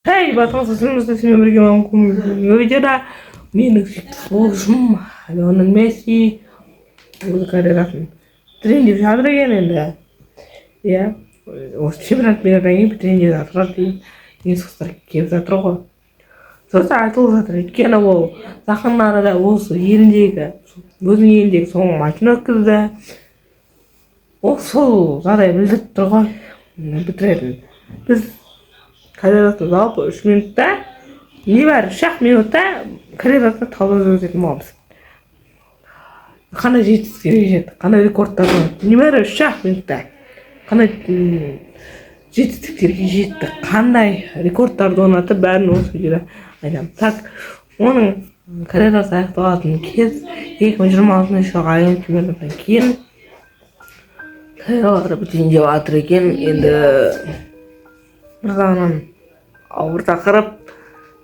Hey, batafasımızda seni birlikte mümkün. Videoda benim futbolcum Lionel Messi bu kariyerasının trendi şadra geldi. Ya, o çift bir rengi bir trendi zaten değil. İnsanlar keyifler troğa. Sonra artık zaten kena o zamanlarda o yerindeki bugün yerindeki son maçını kırdı. O sol zaten bildik troğa bitirelim. Biz kariyerasını жалпы 3 минутта небәрі 3 минутта карьерасына талдау өтетін боламыз. Қандай жетістіктерге жетті, қандай рекордтар бар. Небәрі 3 минутта қандай жетістіктерге жетті, қандай рекордтарды орнатып, бәрін осы видеода айтамын. Так, оның карьерасы аяқталатын кез 2026 жылғы әлем чемпионатынан кейін карьералары бітейін деп жатыр екен. Енді бір жағынан ауыр тақырып,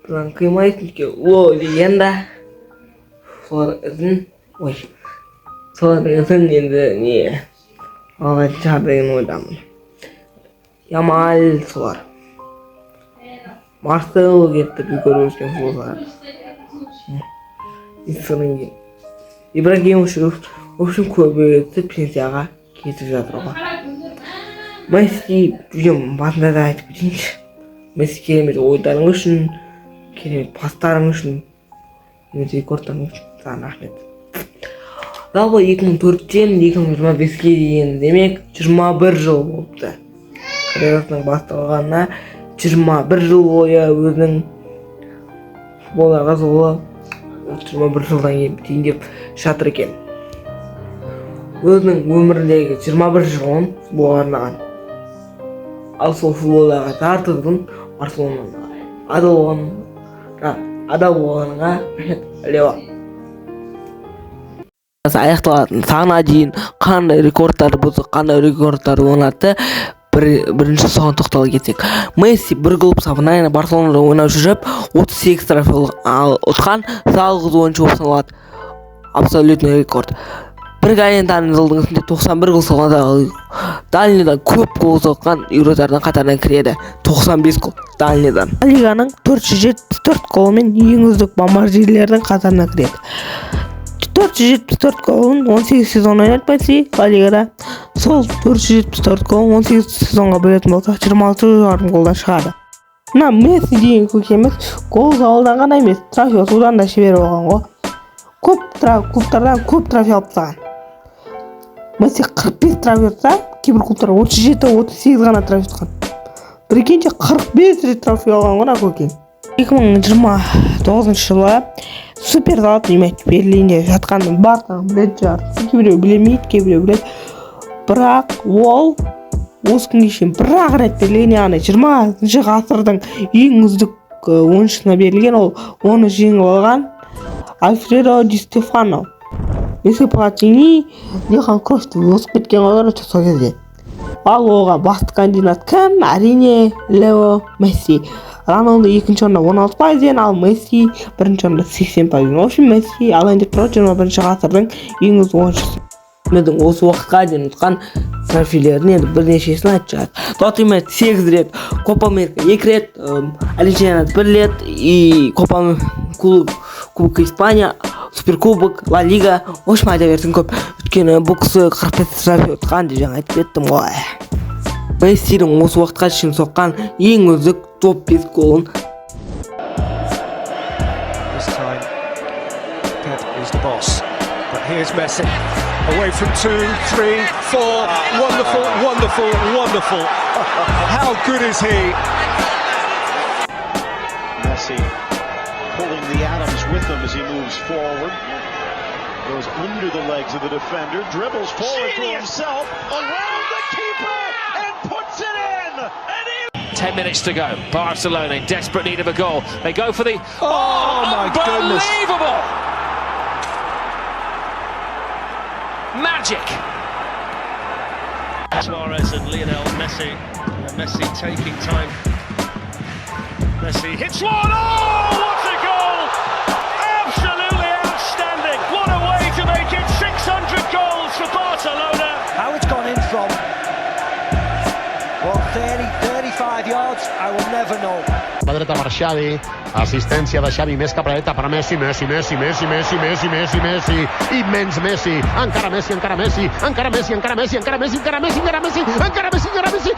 бұдан қимайды, о легенда. Солардың ізін енді не алған шығар деген ойдамын. Ямаль солар. Марсело кетті, бүкір өскен солар. Содан кейін Ибрагимович общем көбейді, пенсияға кетіп жатыр ғой. Месси жүзем басында да айтып кетейінші. Месси керемет ойдарың үшін, керемет пастарың үшін, керемет рекордтарың үшін саған рахмет. Жалпы 2004-тен 2025-ге дейін демек 21 жыл болыпты. Карьерасының басталғанына 21 жыл бойы өзінің футболға жолы 21 жылдан кейін бітейін деп жатыр екен. Өзінің өміріндегі 21 жылын футболға арнаған. Ал сол футболдағы тартылдың Барселонаға адал болғаныңа Лео. Аяқталатын сағына дейін қандай рекордтар бұзды, қандай рекордтар орнатты, бірінші соған тоқталып кетсек. Месси бір клуб сапынан Барселонада ойнап жүріп 38 трофей ұтқан жалғыз ойыншы болып саналады. Абсолютный рекорд. Бір календарный жылдың ішінде 91 гол соғады. Дальныйдан көп гол соққан еуроздардың қатарына кіреді. 95 гол Дальныйдан. Лиганың 474 голымен ең үздік бомбардирлердің қатарына кіреді. 474 голын 18 сезон ойнады Месси Лигада. Сол 474 голын 18 сезонға бөлетін болсақ 26 голдан шығады. Мына Месси деген көк емес, гол залдан ғана емес, трофей судан да шебер болған ғой. Клубтардан көп трофей алып тастаған. Месси 45 трофей ұтса, кейбір клубтар 37-38 ғана трофей ұтқан. Прикиньте, 45 рет трофей алған ғой көкем. 2029 жылы супер золотой мяч Берлинде жатқанын барлығы біледі шығар. Кейбіреу білемейді, кейбіреу біледі. Бірақ ол осы күнге шейін бір-ақ рет берілген, яғни 20 ғасырдың ең үздік ойыншысына берілген. Ол оны жеңіп алған Альфредо Ди Стефано. Месси Платини Йохан Кройфты озып кеткен ғой сол кезде. Ал оған басты кандидат кім? Әрине Лео Месси. Роналду екінші орында 16%, ал Месси бірінші орында 80%. В общем, Месси алайын деп тұрады 21 ғасырдың ең үздік ойыншысы. Менің осы уақытқа дейін ұтқан трофейлерін енді бірнешесін айтып шығады. Золотой мяч 8 рет, Копа Америка 2 рет, әлем чемпионаты 1 рет, и Копа Кубок Испания, Суперкубок, Ла Лига, в общем, айта берсін көп. Өйткені бұл кісі 45 трофей ұтқан деп жаңа айтып кеттім ғой. Мессидің осы уақытқа дейін соққан ең үздік топ 5 голын. This time, Pep is the boss. But here's Messi. Away from 2, 3, 4. Wonderful, wonderful, wonderful. How good is he? Messi pulling the atoms with him as he moves forward. Goes under the legs of the defender. Dribbles forward to himself. Around the keeper and puts it in. 10 minutes to go. Barcelona in desperate need of a goal. They go for the... Oh my goodness. Unbelievable! Magic! Suarez and Lionel Messi. Messi taking time. Messi hits one. Oh, what a goal! Absolutely outstanding. What a way to make it 600 goals for Barcelona. How it's gone in from 30, 35 yards, I will never know. a dreta per Xavi, assistència de Xavi més cap a la dreta per Messi, Messi, immens Messi, encara Messi,